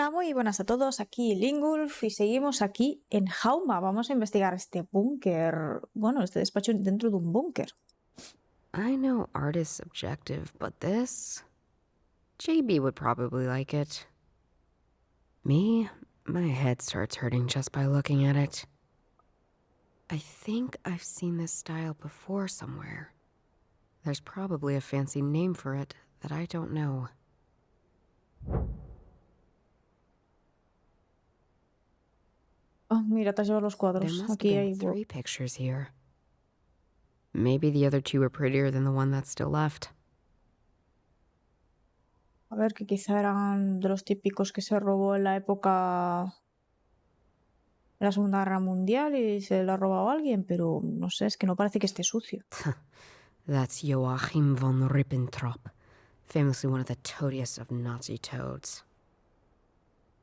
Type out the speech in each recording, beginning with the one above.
Hola, muy buenas a todos, aquí Lingulf y seguimos aquí en Hauma. Vamos a investigar este búnker, bueno, este despacho dentro de un búnker. I know art is subjective, but this... JB would probably like it. Me, my head starts hurting just by looking at it. I think I've seen this style before somewhere. There's probably a fancy name for it that I don't know. Oh, mira, te has llevado los There cuadros. must have Aquí been hay... 3 pictures here. Maybe the other 2 are prettier than the one that's still left. A ver, que quizá eran de los típicos que se robó en la época de la Segunda Guerra Mundial y se lo ha robado alguien, pero no sé, es que no parece que esté sucio. That's Joachim von Ribbentrop, famously one of the toadiest of Nazi toads.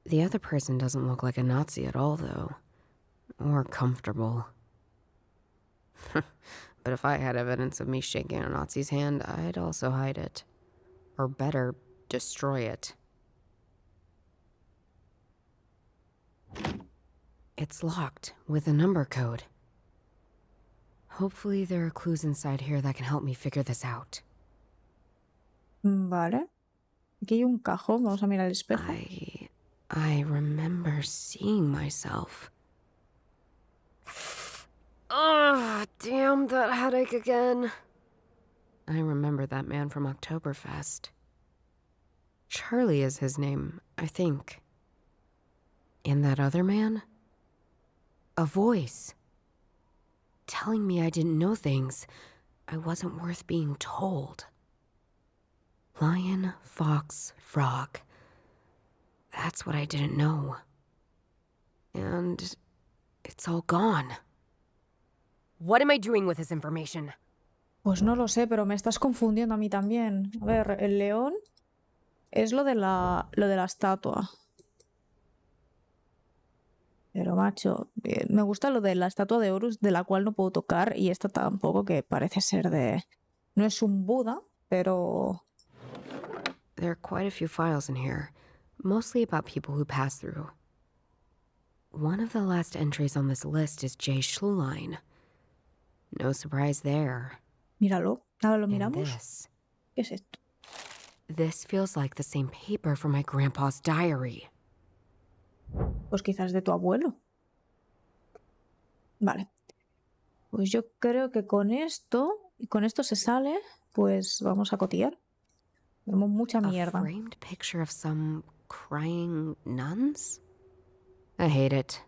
The other person doesn't look like a Nazi at all, though. Or comfortable. But if I had evidence of me shaking a Nazi's hand, I'd also hide it. Or better, destroy it. It's locked, with a number code. Hopefully there are clues inside here that can help me figure this out. Vale. Aquí hay un cajón, vamos a mirar el espejo. I remember seeing myself. Ugh, damn that headache again. I remember that man from Oktoberfest. Charlie is his name, I think. And that other man? A voice. Telling me I didn't know things I wasn't worth being told. Lion, fox, frog. That's what I didn't know. And it's all gone. What am I doing with this information? Pues no lo sé, pero me estás confundiendo a mí también. A ver, el león es lo de la estatua. Pero macho, me gusta lo de la estatua de Horus, de la cual no puedo tocar, y esta tampoco, que parece ser de... No es un Buda, pero... There are quite a few files in here, mostly about people who pass through. One of the last entries on this list is Jay Schlulein. No surprise there. Míralo, ahora lo And miramos. this. ¿Qué es esto? This feels like the same paper from my grandpa's diary. Pues quizás de tu abuelo. Vale. Pues yo creo que con esto, y con esto se sale, pues vamos a cotillar. Vemos mucha mierda. A framed picture of some crying nuns? I hate it.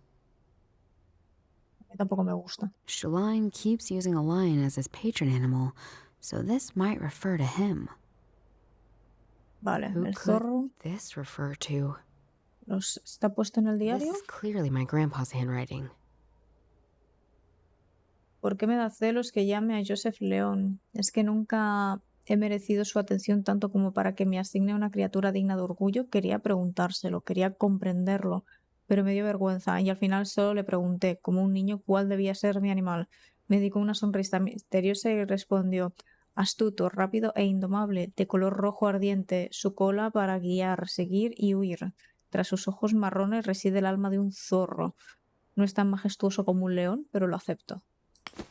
A mí tampoco me gusta. Schlein keeps using a lion as his patron animal, so this might refer to him. Vale, Who el could zorro this refer to? está puesto en el This diario. is clearly my grandpa's handwriting. ¿Por qué me da celos que llame a Joseph León? Es que nunca he merecido su atención tanto como para que me asigne una criatura digna de orgullo. Quería preguntárselo, quería comprenderlo, pero me dio vergüenza y al final solo le pregunté, como un niño, cuál debía ser mi animal. Me dio una sonrisa misteriosa y respondió: astuto, rápido e indomable, de color rojo ardiente, su cola para guiar, seguir y huir. Tras sus ojos marrones reside el alma de un zorro. No es tan majestuoso como un león, pero lo acepto.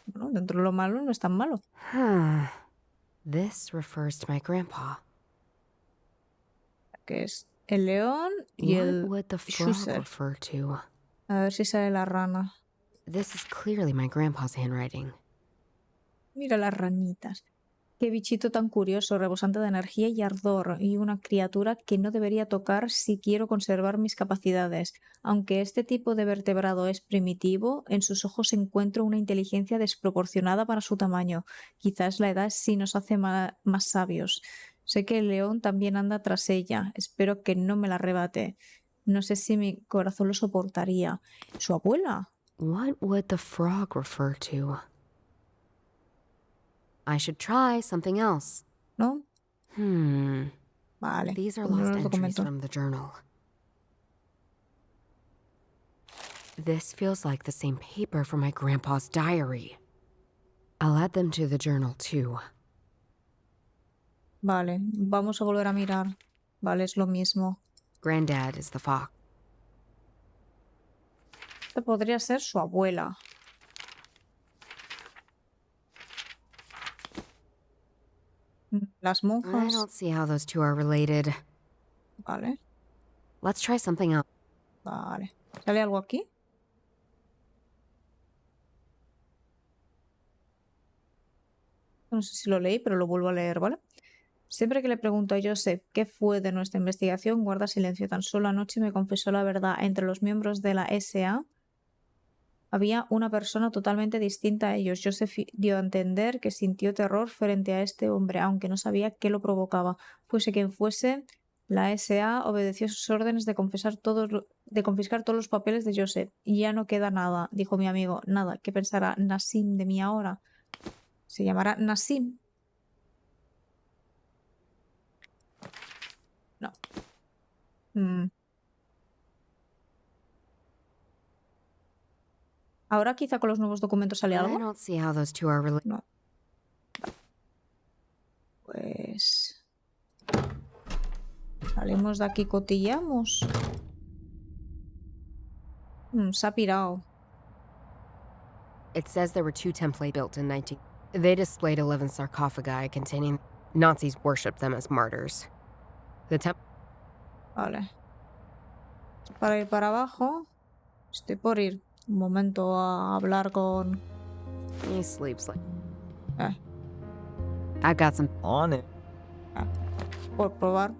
Bueno, dentro de lo malo no es tan malo. This refers to my grandpa. Que es el león y What el would the frog Schuster. refer to? A ver si sale la rana. This is clearly my grandpa's handwriting. Mira las ranitas. Qué bichito tan curioso, rebosante de energía y ardor, y una criatura que no debería tocar si quiero conservar mis capacidades. Aunque este tipo de vertebrado es primitivo, en sus ojos encuentro una inteligencia desproporcionada para su tamaño. Quizás la edad sí nos hace más sabios. Sé que el león también anda tras ella. Espero que no me la arrebate. No sé si mi corazón lo soportaría. ¿Su abuela? What would the frog refer to? I should try something else. ¿No? Vale. These are pues lost no los entries documento. from the journal. This feels like the same paper from my grandpa's diary. I'll add them to the journal too. Vale, vamos a volver a mirar. Vale, es lo mismo. Granddad is the fox. Esto podría ser su abuela. Las I monjas. don't see how those two are related. Vale, Let's try something else. vale. ¿Sale algo aquí? No sé si lo leí, pero lo vuelvo a leer, ¿vale? Siempre que le pregunto a Joseph qué fue de nuestra investigación, guarda silencio. Tan solo anoche me confesó la verdad. Entre los miembros de la SA había una persona totalmente distinta a ellos. Joseph dio a entender que sintió terror frente a este hombre, aunque no sabía qué lo provocaba. Fuese quien fuese, la SA obedeció sus órdenes de confiscar todos los papeles de Joseph. Y ya no queda nada, dijo mi amigo. Nada. ¿Qué pensará Nassim de mí ahora? ¿Se llamará Nassim? No. Ahora quizá con los nuevos documentos sale I algo. don't see how those two are related. No. Pues salimos de aquí, cotillamos. Se ha pirado. It says there were two templates built in 19... They displayed 11 sarcophagi containing... Nazis worshipped them as martyrs. The Vale. Para ir para abajo. Estoy por ir un momento a hablar con... He sleeps like... Eh, I've got some... On it. por probar.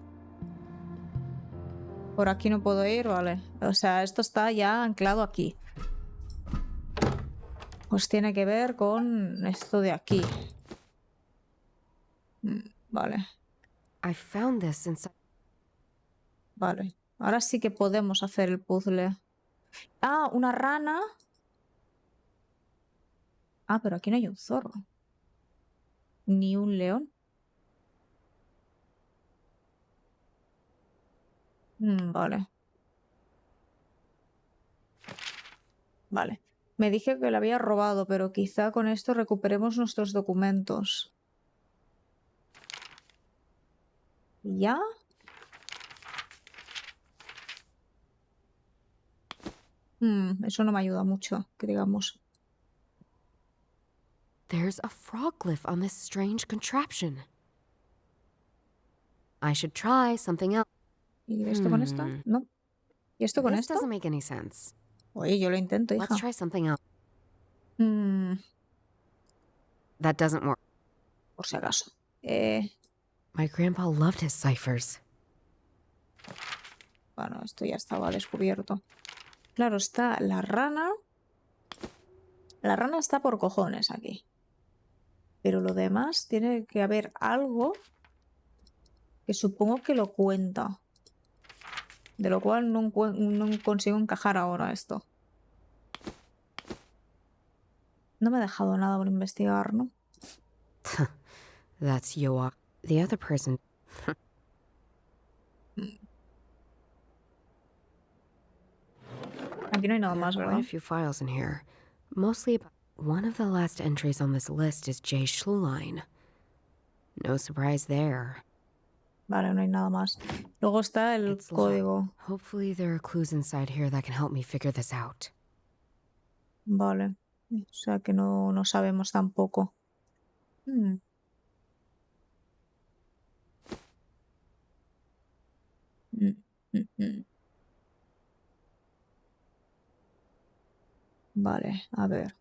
Por aquí no puedo ir, vale. O sea, esto está ya anclado aquí. Pues tiene que ver con esto de aquí. Vale, I found this inside... vale. Ahora sí que podemos hacer el puzzle. Ah, una rana. Ah, pero aquí no hay un zorro. Ni un león. Vale. Vale. Me dije que la había robado, pero quizá con esto recuperemos nuestros documentos. ¿Y ya? Eso no me ayuda mucho, que digamos. There's a frog glyph on this strange contraption. I should try something else. ¿Y esto con esto? No. ¿Y esto con This esto? doesn't make any sense. Oye, yo lo intento, Let's hija. try something else. Mm, That doesn't work. por si acaso. My grandpa loved his ciphers. Bueno, esto ya estaba descubierto. Claro, está la rana. La rana está por cojones aquí. Pero lo demás tiene que haber algo que supongo que lo cuenta. De lo cual no consigo encajar ahora esto. No me ha dejado nada por investigar, ¿no? That's Yoa. The other person... Aquí no hay nada There más, are quite ¿verdad? a few files in here. Mostly about... One of the last entries on this list is J. Schluline. No surprise there. Vale, no hay nada más. Luego está el It's locked. código. Hopefully there are clues inside here that can help me figure this out. Vale. O sea que no sabemos tampoco. Mm. Mm, mm, mm. Vale, a ver.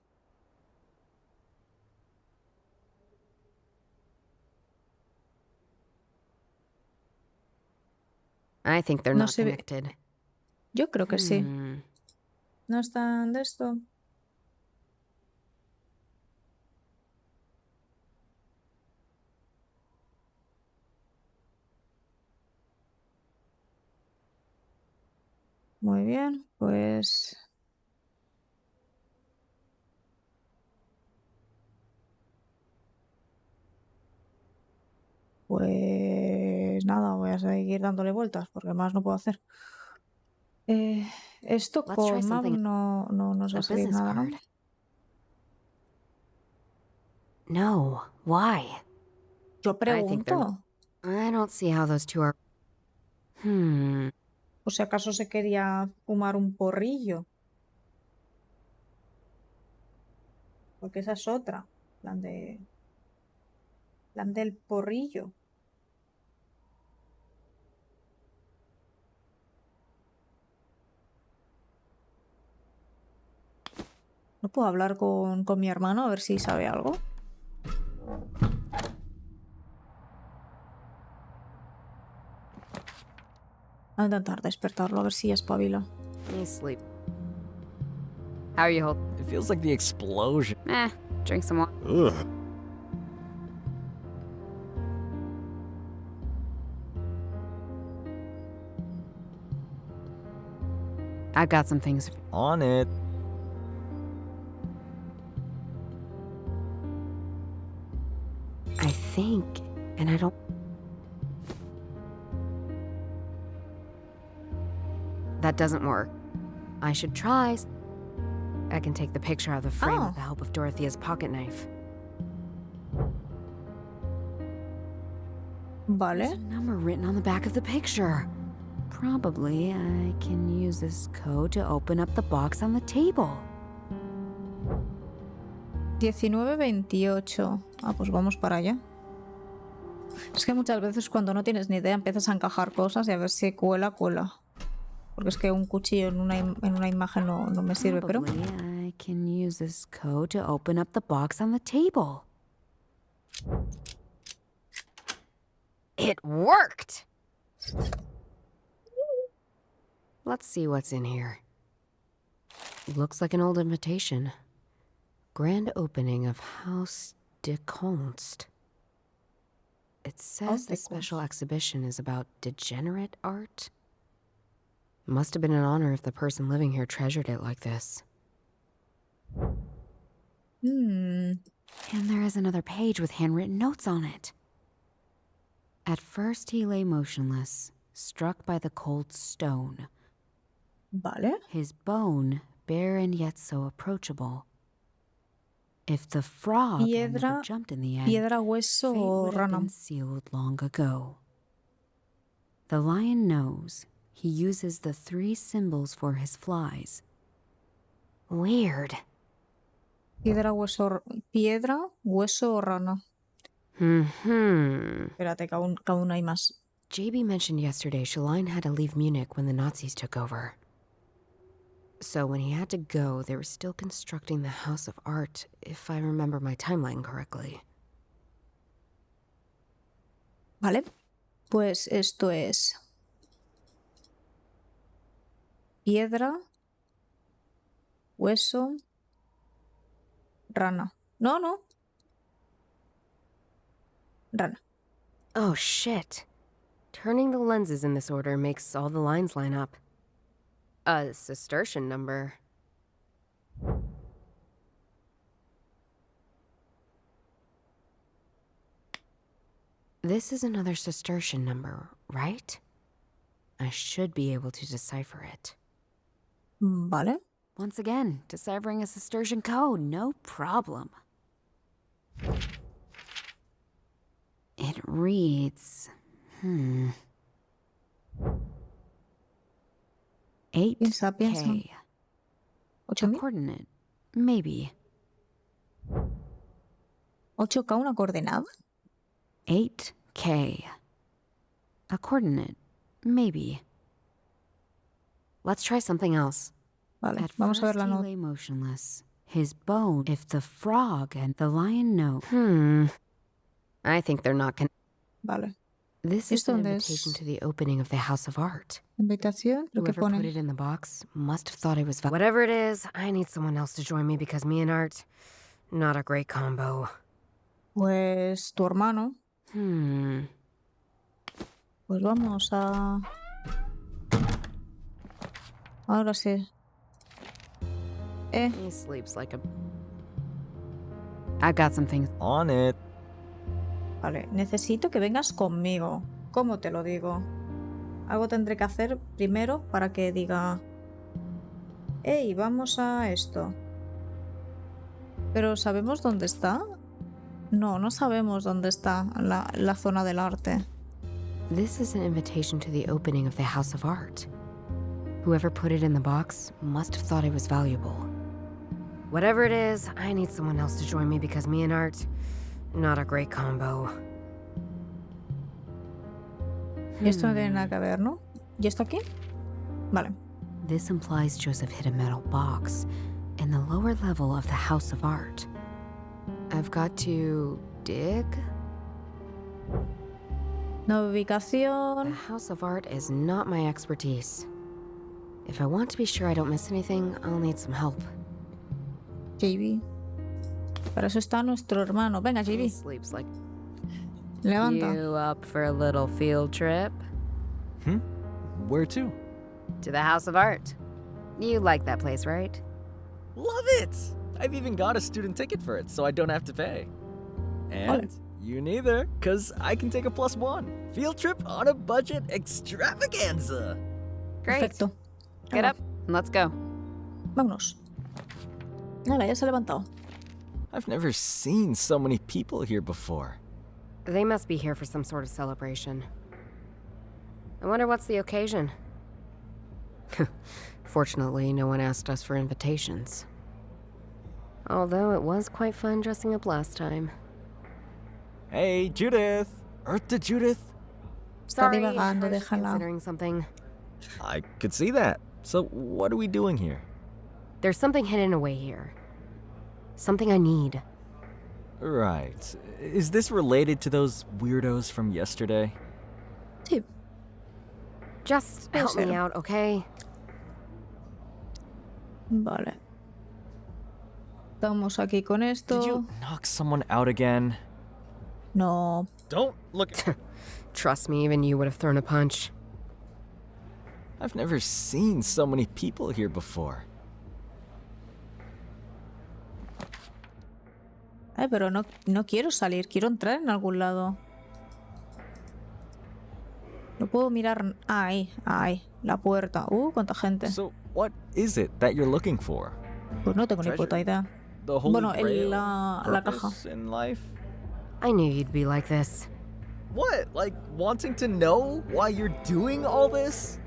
I think they're No not se ve. connected. Yo creo que sí. Hmm. ¿No están de esto? Muy bien, pues... Pues nada, voy a seguir dándole vueltas porque más no puedo hacer. Esto Let's try con Mav something. no nos va A a salir business nada, ¿no? card. No. Why? Yo I think they're... pregunto. I don't see how those two are... O si acaso se quería fumar un porrillo. Porque esa es otra. Plan del porrillo. ¿No puedo hablar con mi hermano a ver si sabe algo? Voy a intentar despertarlo a ver si espabila. He's asleep. How are you holding? It feels like the explosion. Drink some water. Ugh. I've got some things. On it. I think, and I don't. That doesn't work. I should try. I can take the picture out of the frame Oh. with the help of Dorothea's pocket knife. There's Vale. a number written on the back of the picture. Probably I can use this code to open up the box on the table. 1928. Ah, pues vamos para allá. Es que muchas veces cuando no tienes ni idea empiezas a encajar cosas y a ver si cuela. Porque es que un cuchillo en una imagen no me sirve, pero... Probably I can use this code to open up the box on the table. It worked! Let's see what's in here. Looks like an old invitation. Grand opening of Haus de Kunst. It says Haus de the special Kunst. exhibition is about degenerate art. Must have been an honor if the person living here treasured it like this. Hmm. And there is another page with handwritten notes on it. At first he lay motionless, struck by the cold stone, Vale. his bone bare and yet so approachable. If the frog had never Piedra, jumped in the end, piedra, hueso fate o would have rana. been sealed long ago. The lion knows he uses the 3 symbols for his flies. Weird. Piedra, hueso o rana. Espérate, que aún hay más. JB mentioned yesterday Shaline had to leave Munich when the Nazis took over. So when he had to go, they were still constructing the House of Art, if I remember my timeline correctly. Vale. Pues esto es... Piedra, hueso, rana. No. Rana. Oh shit. Turning the lenses in this order makes all the lines line up. A Cistercian number. This is another Cistercian number, right? I should be able to decipher it. Vale. Once again, deciphering a Cistercian code, no problem. It reads... 8K. Piensa. A 8.000. coordinate, maybe. 8K una coordenada. 8K. A coordinate, maybe. Let's try something else. Vale, At vamos a ver first la he nota. lay motionless, his bone. If the frog and the lion know. I think they're not Vale. This is ¿Esto an dónde invitation es? to the opening of the House of Art. Invitación. Lo que Whoever put pone. it in the box must have thought it was whatever it is, I need someone else to join me because me and Art, not a great combo. Pues tu hermano. Pues vamos a... Ahora sí. He sleeps like a... I've got some things. On it. Vale, necesito que vengas conmigo. ¿Cómo te lo digo? Algo tendré que hacer primero para que diga... Hey, vamos a esto. ¿Pero sabemos dónde está? No sabemos dónde está la zona del arte. This is an invitation to the opening of the House of Art. Whoever put it in the box must have thought it was valuable. Whatever it is, I need someone else to join me because me and Art, not a great combo. Y esto no tiene nada que ver, ¿no? ¿Y esto aquí? Vale. This implies Joseph hid a metal box in the lower level of the House of Art. I've got to dig? The Ubicación. House of Art is not my expertise. If I want to be sure I don't miss anything, I'll need some help. JB. Para eso está nuestro hermano. Venga, He JB. sleeps like Levanta. you up for a little field trip Where to? to the House of Art. You like that place, right? Love it! I've even got a student ticket for it, so I don't have to pay. And you neither, because I can take a +1. Field trip on a budget extravaganza! Great. Perfecto. Get up and let's go. Vámonos. Hola, ya se ha levantado. I've never seen so many people here before. They must be here for some sort of celebration. I wonder what's the occasion. Fortunately, no one asked us for invitations. Although it was quite fun dressing up last time. Hey, Judith! Eartha Judith! Sorry, I divagando, was just déjala. considering something. I could see that. So, what are we doing here? There's something hidden away here. Something I need. Right. Is this related to those weirdos from yesterday? Sí. Just Puede help me ser. out, okay? Vale. Estamos aquí con esto. Did you knock someone out again? No. Don't look. Trust me, even you would have thrown a punch. I've never seen so many people here before. Pero no quiero salir. Quiero entrar en algún lado. No puedo mirar. Ahí, la puerta. Cuánta gente. So, what is it that you're looking for? Pues no tengo ni puta idea. The holy Bueno, grail? la caja. Purpose in life? I knew you'd be like this. What? Like wanting to know why you're doing all this?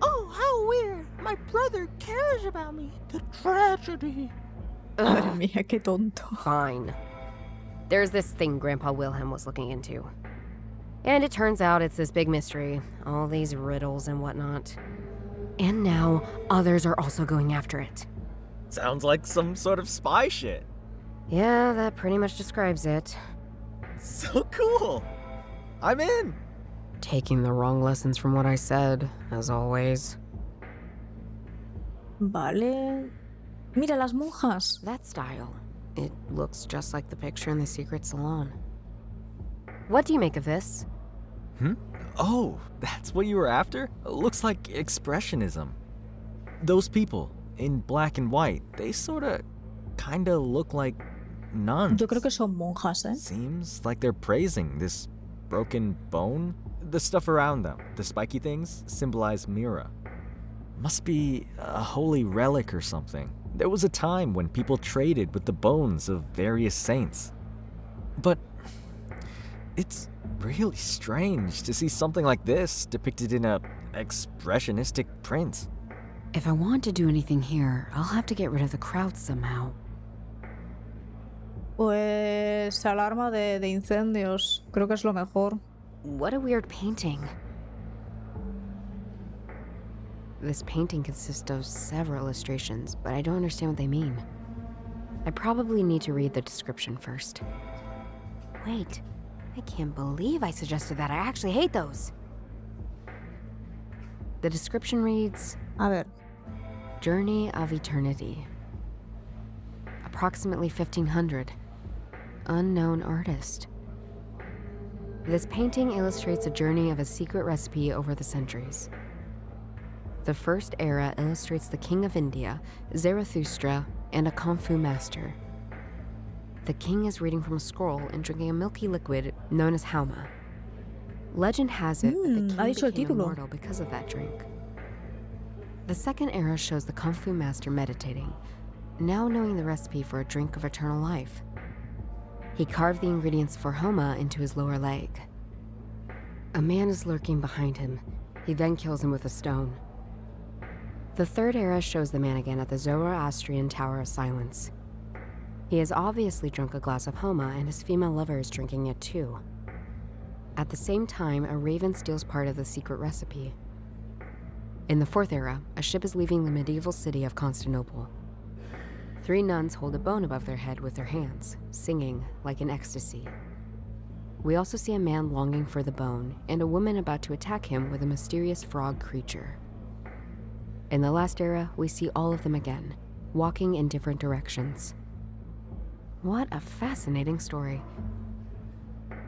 Oh, how weird. My brother cares about me. The tragedy. Madre mía, qué tonto. Fine. There's this thing Grandpa Wilhelm was looking into. And it turns out it's this big mystery. All these riddles and whatnot. And now, others are also going after it. Sounds like some sort of spy shit. Yeah, that pretty much describes it. So cool. I'm in. Taking the wrong lessons from what I said, as always. Vale. Mira las monjas. That style. It looks just like the picture in the secret salon. What do you make of this? Oh, that's what you were after? Looks like expressionism. Those people in black and white, they sorta kinda look like nuns. Yo creo que son monjas, ¿eh? Seems like they're praising this broken bone. The stuff around them, the spiky things, symbolize Mira. Must be a holy relic or something. There was a time when people traded with the bones of various saints. But it's really strange to see something like this depicted in a expressionistic print. If I want to do anything here, I'll have to get rid of the crowd somehow. Pues alarma de incendios. Creo que es lo mejor. What a weird painting. This painting consists of several illustrations, but I don't understand what they mean. I probably need to read the description first. Wait, I can't believe I suggested that. I actually hate those. The description reads, A ver. Journey of Eternity. Approximately 1500. Unknown artist. This painting illustrates a journey of a secret recipe over the centuries. The first era illustrates the king of India, Zarathustra, and a kung fu master. The king is reading from a scroll and drinking a milky liquid known as Hauma. Legend has it that ha the dicho el king became título. immortal because of that drink. The second era shows the kung fu master meditating, now knowing the recipe for a drink of eternal life. He carved the ingredients for Hauma into his lower leg. A man is lurking behind him. He then kills him with a stone. The third era shows the man again at the Zoroastrian Tower of Silence. He has obviously drunk a glass of Hauma, and his female lover is drinking it too. At the same time, a raven steals part of the secret recipe. In the fourth era, a ship is leaving the medieval city of Constantinople. 3 nuns hold a bone above their head with their hands, singing like in ecstasy. We also see a man longing for the bone, and a woman about to attack him with a mysterious frog creature. In the last era, we see all of them again, walking in different directions. What a fascinating story.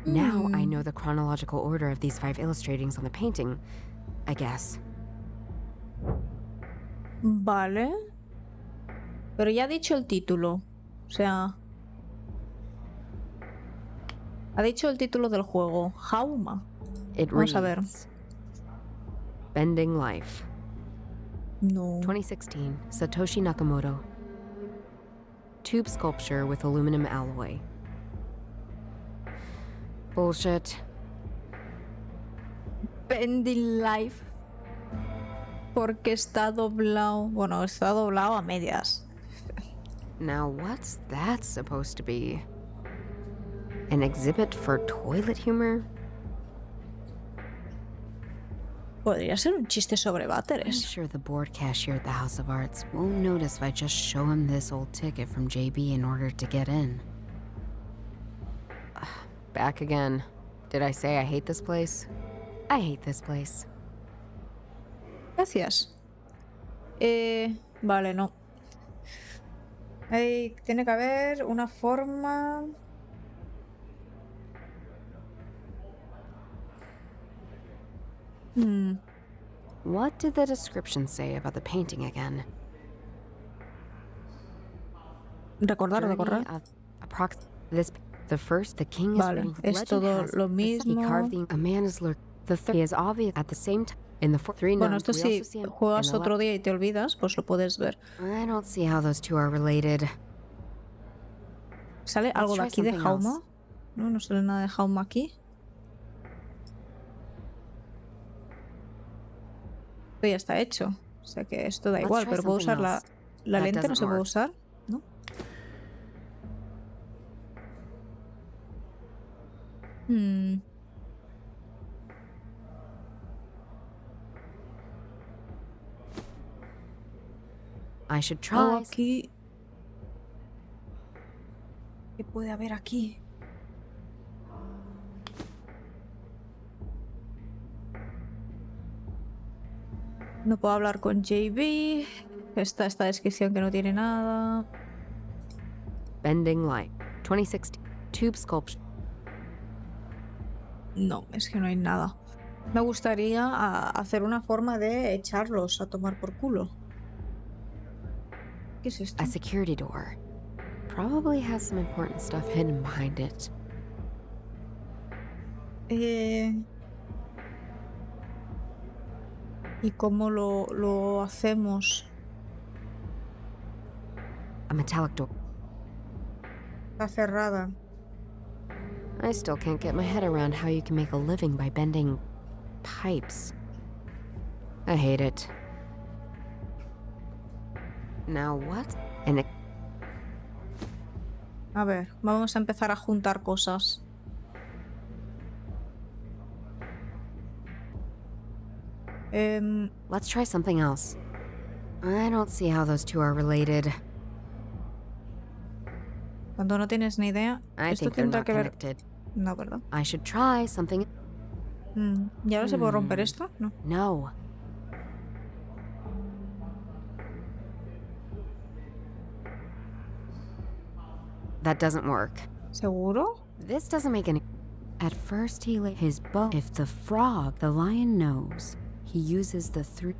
Now I know the chronological order of these 5 illustratings on the painting, I guess. Vale. Pero ya ha dicho el título. O sea... Ha dicho el título del juego. Hauma. It Vamos a ver. reads, Bending Life. No. 2016, Satoshi Nakamoto. Tube sculpture with aluminum alloy. Bullshit. Bending Life. Porque está doblado. Bueno, está doblado a medias. Now what's that supposed to be? An exhibit for toilet humor? Podría ser un chiste sobre I'm váteres. sure the board cashier at the House of Arts won't notice if I just show him this old ticket from JB in order to get in. Back again. Did I say I hate this place? I hate this place. Gracias. Vale, no. Tiene que haber una forma... What did the description say about the painting again? Recordar. The first, the king is Vale, written with es legend todo has lo the second, mismo. he carved a man is lurk. The third is obvious at the same time. In the fourth, 3 Bueno, nuns, esto we si also see him juegas in the otro día y te olvidas, pues lo puedes ver. I don't see how those two are related. ¿Sale algo de try aquí de something Hauma? else. No, no sale nada de Hauma aquí. Esto ya está hecho. O sea que esto da Let's igual, try pero puedo something usar la else. la That lente, no doesn't se puede work. usar, ¿no? Hmm. I should Algo try. aquí. ¿Qué puede haber aquí? No puedo hablar con JB. Esta descripción que no tiene nada. Bending Light. 2016. Tube sculpture. No, es que no hay nada. Me gustaría hacer una forma de echarlos a tomar por culo. ¿Qué es esto? A security door. Probably has some important stuff hidden behind it. ¿Y cómo lo hacemos? A metallic door. Está cerrada. I still can't get my head around how you can make a living by bending pipes. I hate it. Now what? A ver, vamos a empezar a juntar cosas. Let's try something else. I don't see how those two are related. Cuando no tienes ni idea, I esto think they're tendrá not que ver... connected. No, ¿verdad? I should try something. ¿Y ahora se puede romper esto? No. No. That doesn't work. ¿Seguro? This doesn't make any. At first, he laid his bow. If the frog, the lion knows, he uses the three.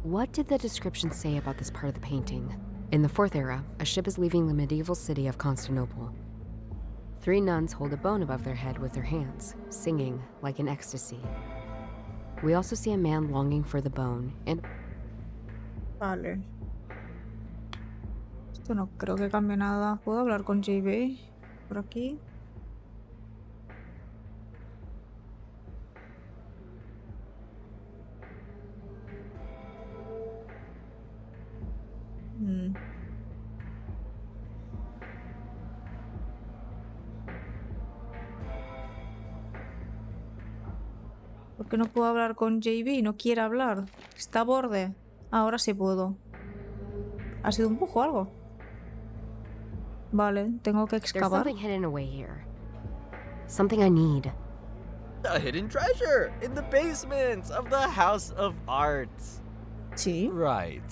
What did the description say about this part of the painting? In the fourth era, a ship is leaving the medieval city of Constantinople. 3 nuns hold a bone above their head with their hands, singing like in ecstasy. We also see a man longing for the bone, and Vale. Esto no creo que cambie nada. ¿Puedo hablar con JB por aquí? Mm. ¿Por qué no puedo hablar con JB? No quiere hablar. Está a borde. Ahora sí puedo. ¿Ha sido un pujo o algo? Vale, tengo que there's excavar. something hidden away here. Something I need. A hidden treasure in the basement of the House of Arts. Sí. Right.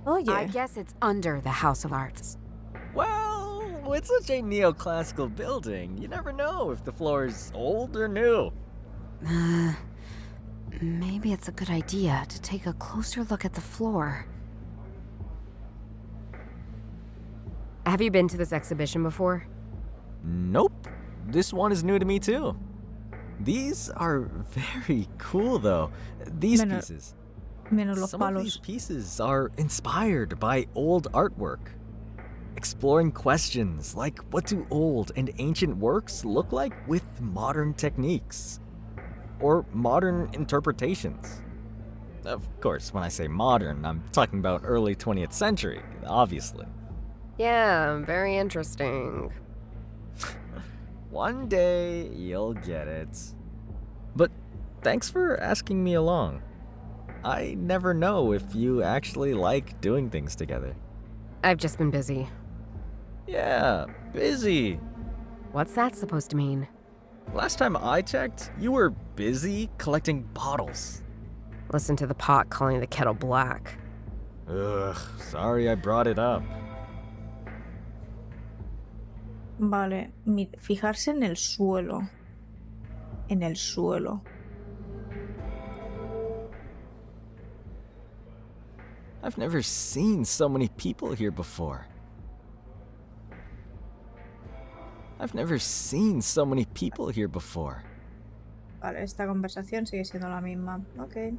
Oye. I guess it's under the House of Arts. Well, with such a neoclassical building, you never know if the floor is old or new. Maybe it's a good idea to take a closer look at the floor. Have you been to this exhibition before? Nope. This one is new to me too. These are very cool though. These pieces. Menos los Some of these palos. pieces are inspired by old artwork. Exploring questions like what do old and ancient works look like with modern techniques? Or modern interpretations. Of course, when I say modern, I'm talking about early 20th century, obviously. Yeah, very interesting. One day, you'll get it. But thanks for asking me along. I never know if you actually like doing things together. I've just been busy. Yeah, busy. What's that supposed to mean? Last time I checked, you were busy collecting bottles. Listen to the pot calling the kettle black. Ugh, sorry I brought it up. Vale, fijarse en el suelo. En el suelo. I've never seen so many people here before. I've never seen so many people here before. Vale, esta conversación sigue siendo la misma. Ok.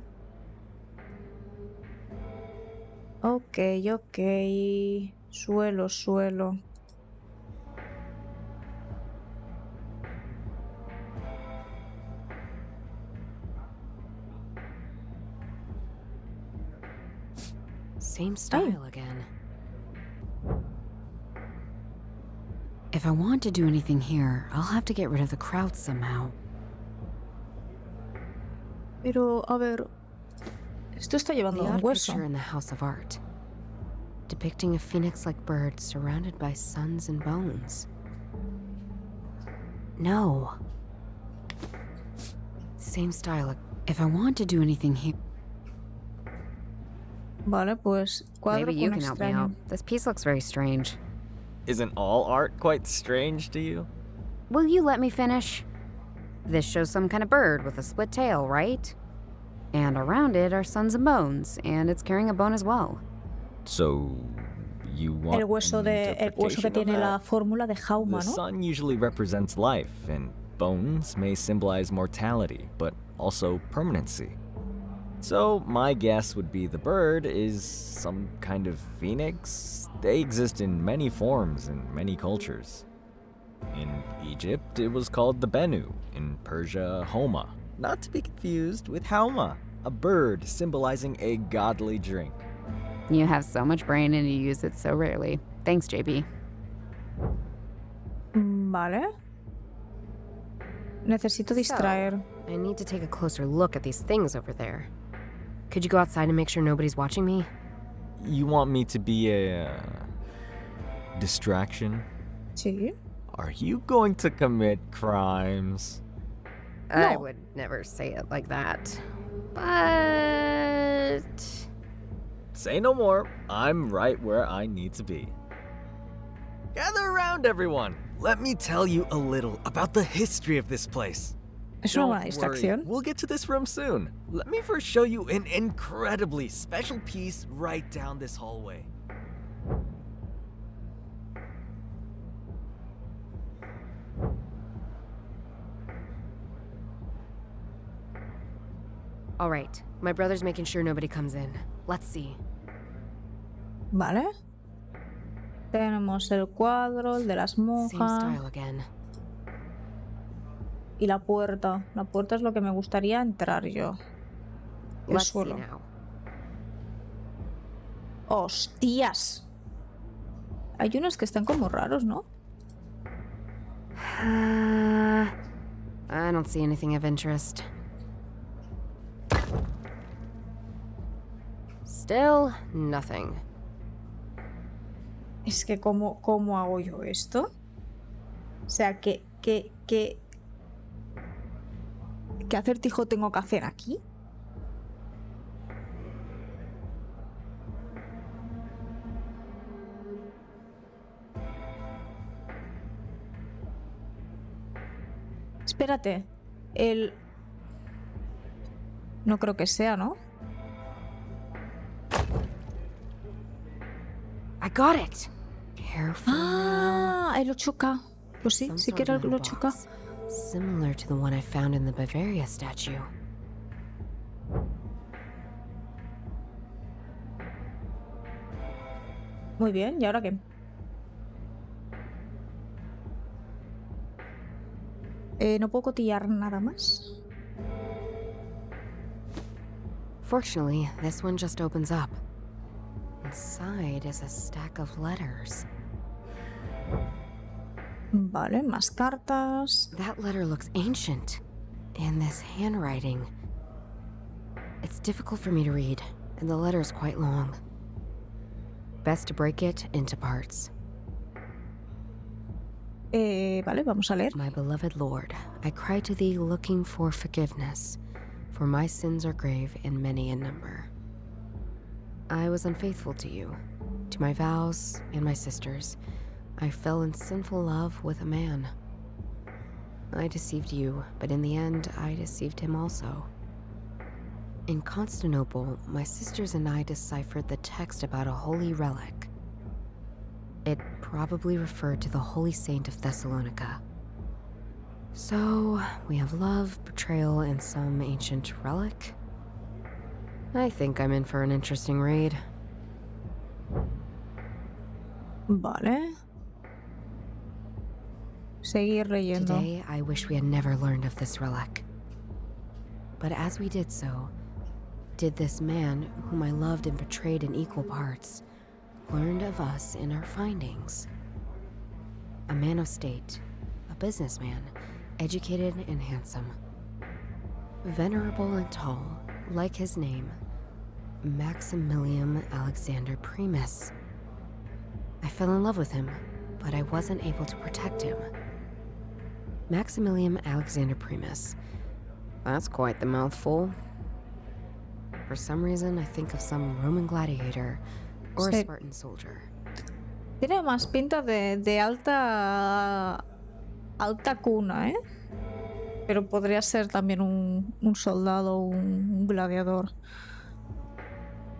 Ok. Suelo, suelo. Same style again. If I want to do anything here, I'll have to get rid of the crowd somehow. Pero, a ver... Esto está llevando The a un odd hueso. picture in the House of Art, depicting a phoenix-like bird surrounded by suns and bones. No. Same style. If I want to do anything here, Vale, pues cuadro Maybe you con can help me extraño. out. This piece looks very strange. Isn't all art quite strange to you? Will you let me finish? This shows some kind of bird with a split tail, right? And around it are suns and bones, and it's carrying a bone as well. So, you want El hueso que tiene la fórmula de Hauma, The ¿no? sun usually represents life, and bones may symbolize mortality, but also permanency. So, my guess would be the bird is some kind of phoenix. They exist in many forms in many cultures. In Egypt, it was called the Bennu. In Persia, Hauma. Not to be confused with Hauma, a bird symbolizing a godly drink. you have so much brain and you use it so rarely. Thanks, JB. Vale. Necesito distraer. I need to take a closer look at these things over there. Could you go outside and make sure nobody's watching me? You want me to be a distraction? Sí. Are you going to commit crimes? I No. would never say it like that. But... Say no more. I'm right where I need to be. Gather around, everyone. Let me tell you a little about the history of this place. Es una buena Don't distracción. worry, we'll get to this room soon. Let me first show you an incredibly special piece right down this hallway. All right, my brother's making sure nobody comes in. Let's see. Vale. Tenemos el cuadro, el de las Same monjas style again. y la puerta. La puerta es lo que me gustaría entrar yo. El Let's see suelo. now. ¡Hostias! Hay unos que están como raros, ¿no? I don't see anything of interest. Still nothing. Es que ¿cómo hago yo esto? O sea, ¿qué acertijo tengo que hacer aquí? Espérate. No creo que sea, ¿no? I got it. Careful. Ah, el 8K. Pues sí, Some sí sort que era of el metal 8K. box, similar to the one I found in the Bavaria statue. Muy bien, ¿y ahora qué? ¿No puedo cotillar nada más? Fortunately, this one just opens up. Inside is a stack of letters. Vale, más cartas. That letter looks ancient. In this handwriting. It's difficult for me to read, and the letter is quite long. Best to break it into parts. Vale, vamos a leer. My beloved Lord, I cry to thee looking for forgiveness, for my sins are grave and many in number. I was unfaithful to you, to my vows and my sisters. I fell in sinful love with a man. I deceived you, but in the end, I deceived him also. In Constantinople, my sisters and I deciphered the text about a holy relic. It probably referred to the holy saint of Thessalonica. So, we have love, betrayal, and some ancient relic. I think I'm in for an interesting read. Vale. Seguir leyendo. Today, I wish we had never learned of this relic. But as we did so, did this man, whom I loved and betrayed in equal parts, learned of us in our findings. A man of state, a businessman, educated and handsome. Venerable and tall, like his name, Maximilian Alexander Primus. I fell in love with him, but I wasn't able to protect him. Maximilian Alexander Primus. That's quite the mouthful. For some reason, I think of some Roman gladiator or a Sí. Spartan soldier. Tiene más pinta de alta cuna, ¿eh? Pero podría ser también un soldado, un gladiador.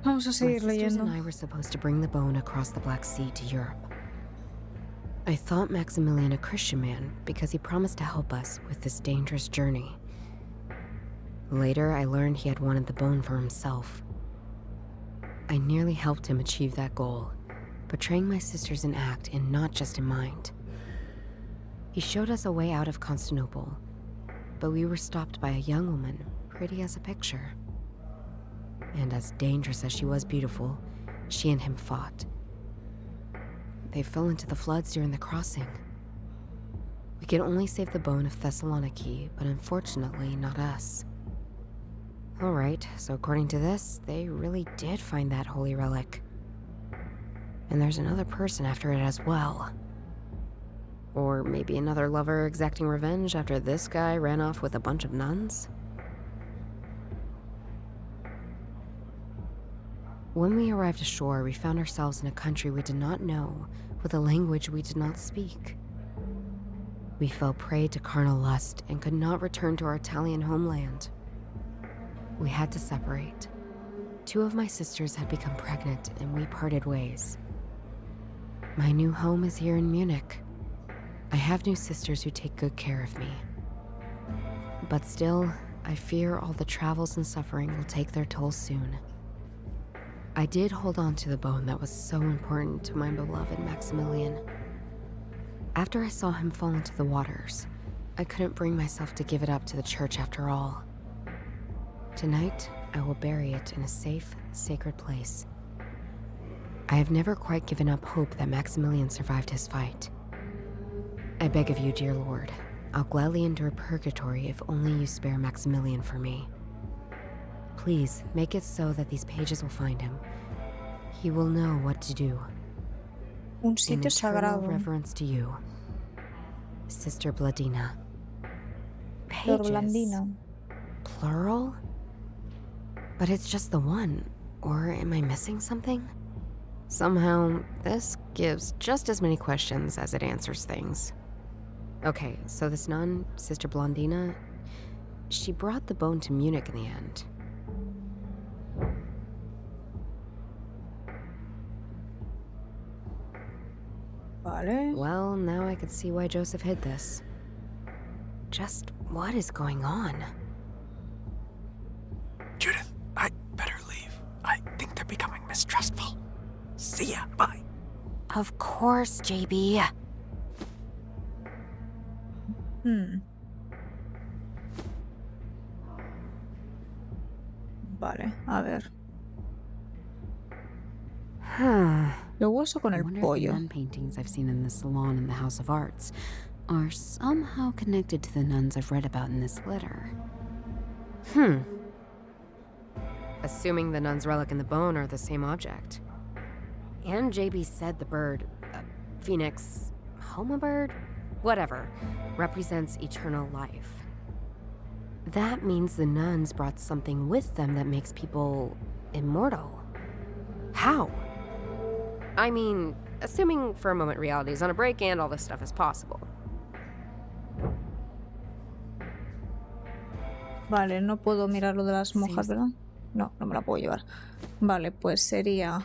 Vamos a My seguir sisters leyendo. and I were supposed to bring the bone across the Black Sea to Europe. I thought Maximilian a Christian man because he promised to help us with this dangerous journey. Later, I learned he had wanted the bone for himself. I nearly helped him achieve that goal, betraying my sisters in act and not just in mind. He showed us a way out of Constantinople, but we were stopped by a young woman, pretty as a picture. And as dangerous as she was beautiful, she and him fought. They fell into the floods during the crossing. We could only save the bone of Thessaloniki, but unfortunately not us. Alright, so according to this, they really did find that holy relic. And there's another person after it as well. Or maybe another lover exacting revenge after this guy ran off with a bunch of nuns? When we arrived ashore, we found ourselves in a country we did not know, with a language we did not speak. We fell prey to carnal lust and could not return to our Italian homeland. We had to separate. 2 of my sisters had become pregnant and we parted ways. My new home is here in Munich. I have new sisters who take good care of me. But still, I fear all the travels and suffering will take their toll soon. I did hold on to the bone that was so important to my beloved Maximilian. After I saw him fall into the waters, I couldn't bring myself to give it up to the church after all. Tonight, I will bury it in a safe, sacred place. I have never quite given up hope that Maximilian survived his fight. I beg of you, dear Lord, I'll gladly endure purgatory if only you spare Maximilian for me. Please, make it so that these pages will find him. He will know what to do. Un In sitio eternal sagrado. reverence to you, Sister Bladina. Flor Pages? blandina. Plural? But it's just the one. Or am I missing something? Somehow, this gives just as many questions as it answers things. Okay, so this nun, Sister Blondina, she brought the bone to Munich in the end. Vale. Well, now I can see why Joseph hid this. Just what is going on? Judith, I better leave. I think they're becoming mistrustful. See ya. Bye. Of course, JB. Vale, a ver. Huh. Lo hueso con I el wonder if the pollo. nun paintings I've seen in the salon in the House of Arts are somehow connected to the nuns I've read about in this letter. Assuming the nun's relic and the bone are the same object. And JB said the bird, Phoenix, Hauma bird? Whatever, represents eternal life. That means the nuns brought something with them that makes people immortal. How? I mean, assuming for a moment reality is on a break and all this stuff is possible. Vale, no puedo mirar lo de las monjas, Sí. ¿verdad? No, no me la puedo llevar. Vale, pues sería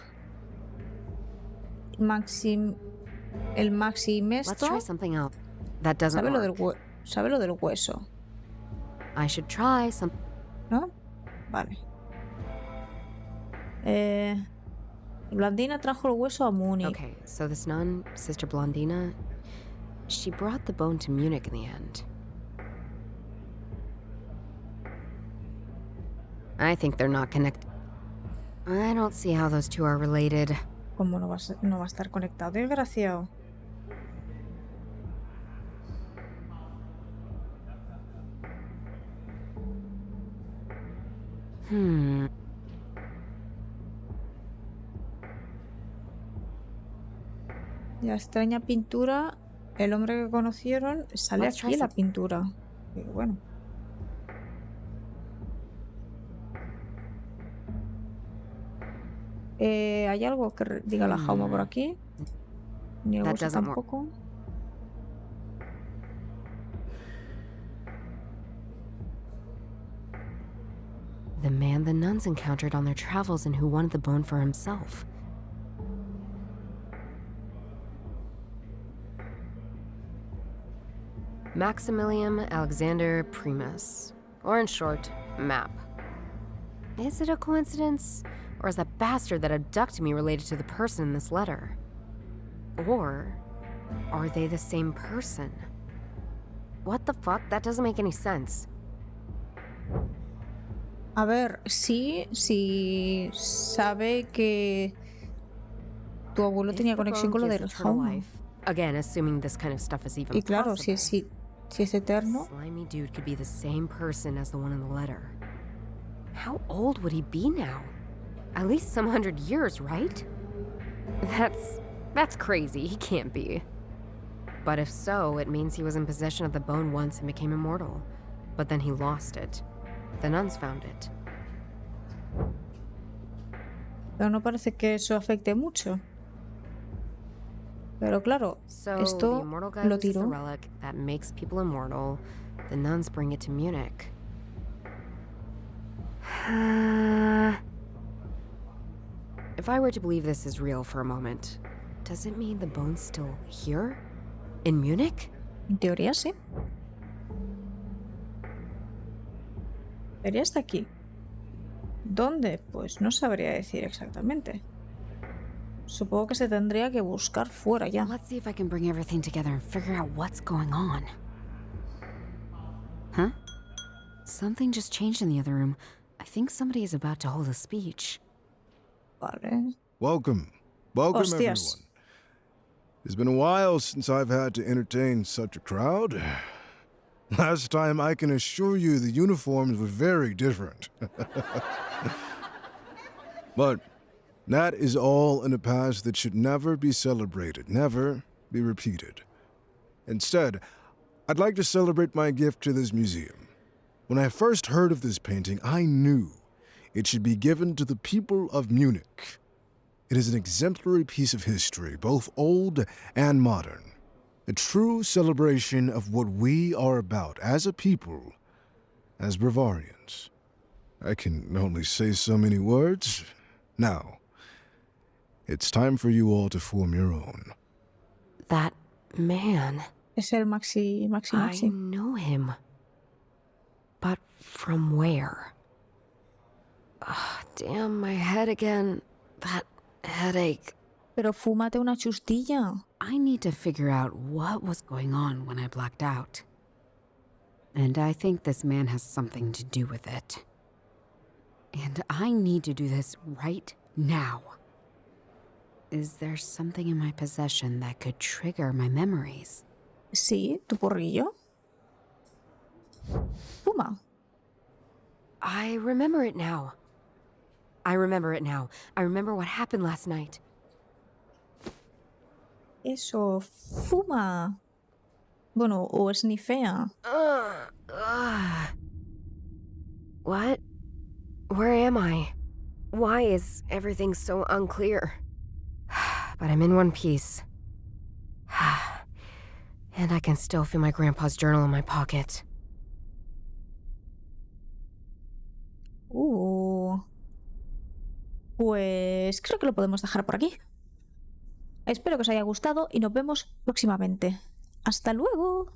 el Let's maximesto. try something else. That doesn't ¿Sabe lo del, work. sabe lo del hueso? I should try some. ¿No? Vale. Blandina trajo el hueso a Múnich. Okay, so this nun, Sister Blondina, she brought the bone to Munich in the end. I think they're not connected. I don't see how those two are related. ¿Cómo no va a estar conectado, desgraciado? La extraña pintura, el hombre que conocieron, sale Let's try aquí la some- pintura. Pero bueno. ¿Hay algo que diga la Hauma por aquí? Ni el That hueso doesn't work. tampoco. The man the nuns encountered on their travels and who wanted the bone for himself. Maximilian Alexander Primus, or in short, MAP. Is it a coincidence? Or is that bastard that abducted me related to the person in this letter? Or are they the same person? What the fuck? That doesn't make any sense. A ver, sí sabe que tu abuelo If tenía the conexión bone con lo gives del eternal Hauma. life, again, assuming this kind of stuff is even Y claro, possible. si es eterno, Slimy dude could be the same person as the one in the letter. How old would he be now? At least some 100 years, right? That's crazy. He can't be. But if so, it means he was in possession of the bone once and became immortal. But then he lost it. The nuns found it. pero no parece que eso afecte mucho. Pero claro, So the esto immortal guy lo loses the tiró. relic that makes people immortal. The nuns bring it to Munich. If I were to believe this is real for a moment, does it mean the bone's still here? In Munich? En teoría sí. Sería hasta aquí. ¿Dónde? Pues no sabría decir exactamente. Supongo que se tendría que buscar fuera ya. Let's see if I can bring everything together and figure out what's going on. Huh? Something just changed in the other room. I think somebody is about to hold a speech. Vale. Welcome. Welcome, Hostias. everyone. It's been a while since I've had to entertain such a crowd. Last time, I can assure you the uniforms were very different. But that is all in a past that should never be celebrated, never be repeated. Instead, I'd like to celebrate my gift to this museum. When I first heard of this painting, I knew it should be given to the people of Munich. It is an exemplary piece of history, both old and modern. A true celebration of what we are about as a people, as Bavarians. I can only say so many words. Now, it's time for you all to form your own. That man. Es el Maxi. I know him. But from where? Damn, my head again. That headache. Pero fúmate una chustilla. I need to figure out what was going on when I blacked out. And I think this man has something to do with it. And I need to do this right now. Is there something in my possession that could trigger my memories? Sí, tu porrillo. Fuma. I remember it now. I remember what happened last night. Eso, fuma. Bueno, o esnifea. What? Where am I? Why is everything so unclear? But I'm in one piece. And I can still feel my grandpa's journal in my pocket. Pues creo que lo podemos dejar por aquí. Espero que os haya gustado y nos vemos próximamente. ¡Hasta luego!